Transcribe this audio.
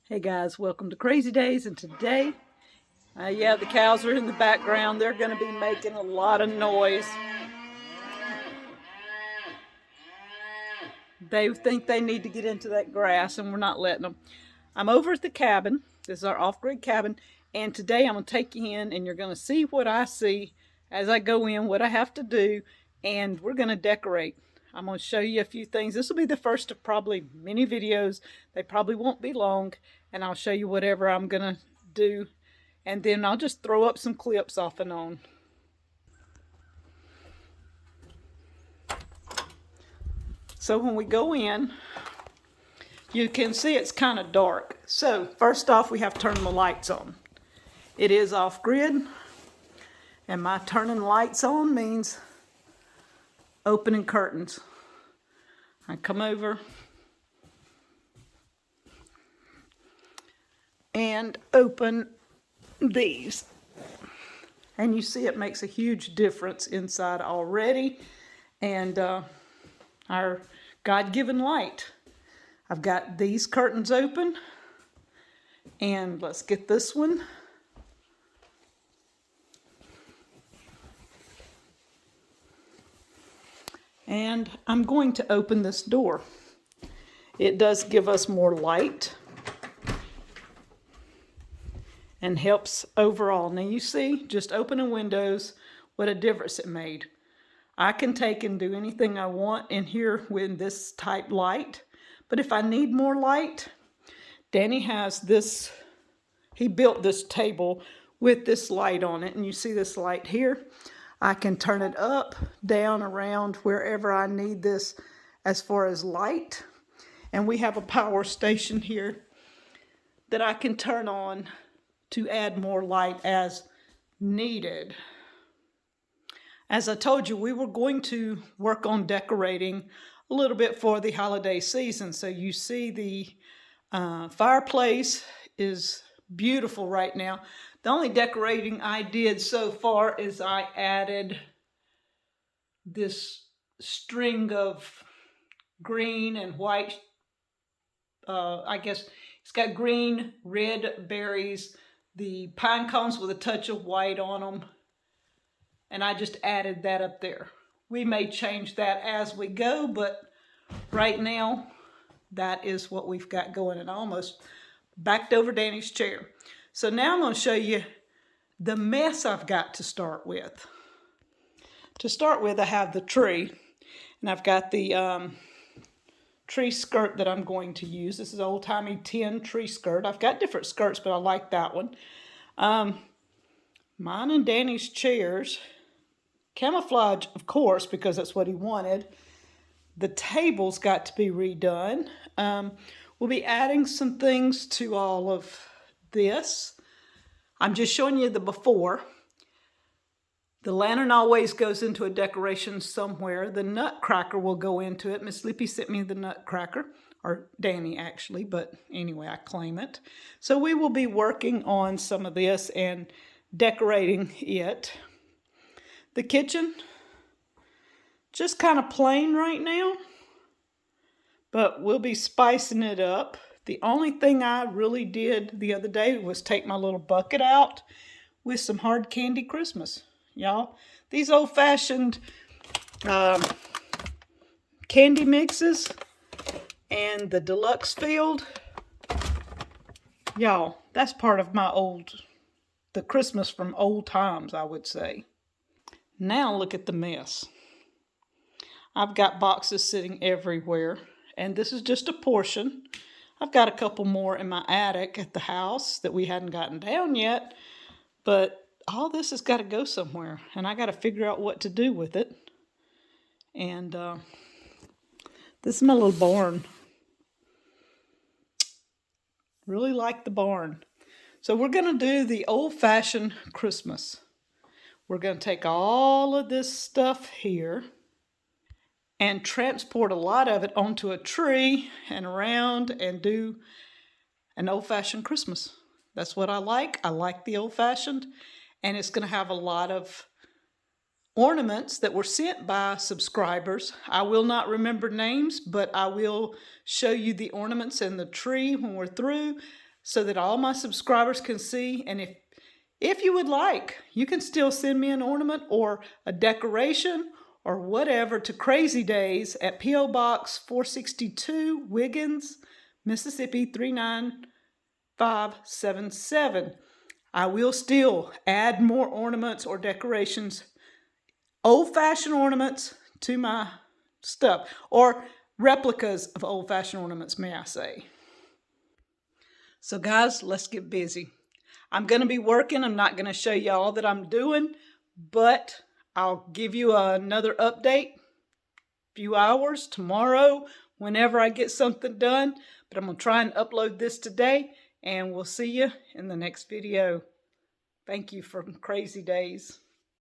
Hey guys, welcome to Crazy Days, and today, the cows are in the background. They're going to be making a lot of noise. They think they need to get into that grass, and we're not letting them. I'm over at the cabin. This is our off-grid cabin, and today I'm going to take you in, and you're going to see what I see as I go in, what I have to do, and we're going to decorate. I'm going to show you a few things. This will be the first of probably many videos. They probably won't be long, and I'll show you whatever I'm going to do, and then I'll just throw up some clips off and on. So when we go in, you can see it's kind of dark. So first off, we have to turn the lights on. It is off-grid, and my turning lights on means opening curtains. I come over and open these, and you see it makes a huge difference inside already, and our God-given light. I've got these curtains open, and let's get this one. And I'm going to open this door. It does give us more light and helps overall. Now you see, just opening windows, what a difference it made. I can take and do anything I want in here with this type light. But if I need more light, Danny has this, he built this table with this light on it. And you see this light here. I can turn it up, down, around, wherever I need this as far as light. And we have a power station here that I can turn on to add more light as needed. As I told you, we were going to work on decorating a little bit for the holiday season. So you see the fireplace is beautiful right now. The only decorating I did so far is I added this string of green and white, I guess it's got green, red berries, the pine cones with a touch of white on them, and I just added that up there. We may change that as we go, but right now, that is what we've got going, and I almost backed over Danny's chair. So now I'm going to show you the mess I've got to start with. To start with, I have the tree, and I've got the tree skirt that I'm going to use. This is old-timey tin tree skirt. I've got different skirts, but I like that one. Mine and Danny's chairs, camouflage, of course, because that's what he wanted. The table's got to be redone. We'll be adding some things to all of this. I'm just showing you the before. The lantern always goes into a decoration somewhere. The nutcracker will go into it. Miss Lippy sent me the nutcracker, or Danny actually, but anyway, I claim it. So we will be working on some of this and decorating it. The kitchen, just kind of plain right now, but we'll be spicing it up. The only thing I really did the other day was take my little bucket out with some hard candy Christmas. Y'all, these old-fashioned candy mixes and the deluxe field, y'all, that's part of my the Christmas from old times, I would say. Now look at the mess. I've got boxes sitting everywhere, and this is just a portion. I've got a couple more in my attic at the house that we hadn't gotten down yet, but all this has got to go somewhere, and I got to figure out what to do with it. And this is my little barn. Really like the barn. So we're going to do the old-fashioned Christmas. We're going to take all of this stuff here and transport a lot of it onto a tree and around and do an old-fashioned Christmas. That's what I like. I like the old-fashioned. And it's going to have a lot of ornaments that were sent by subscribers. I will not remember names, but I will show you the ornaments and the tree when we're through. so that all my subscribers can see. And if you would like, you can still send me an ornament or a decoration or whatever to Crazy Days at P.O. Box 462, Wiggins, Mississippi 39577. I will still add more ornaments or decorations, old-fashioned ornaments, to my stuff, or replicas of old-fashioned ornaments, may I say. So guys, let's get busy. I'm going to be working. I'm not going to show you all that I'm doing, but I'll give you another update, few hours, tomorrow, whenever I get something done. But I'm going to try and upload this today, and we'll see you in the next video. Thank you for Crazy Days.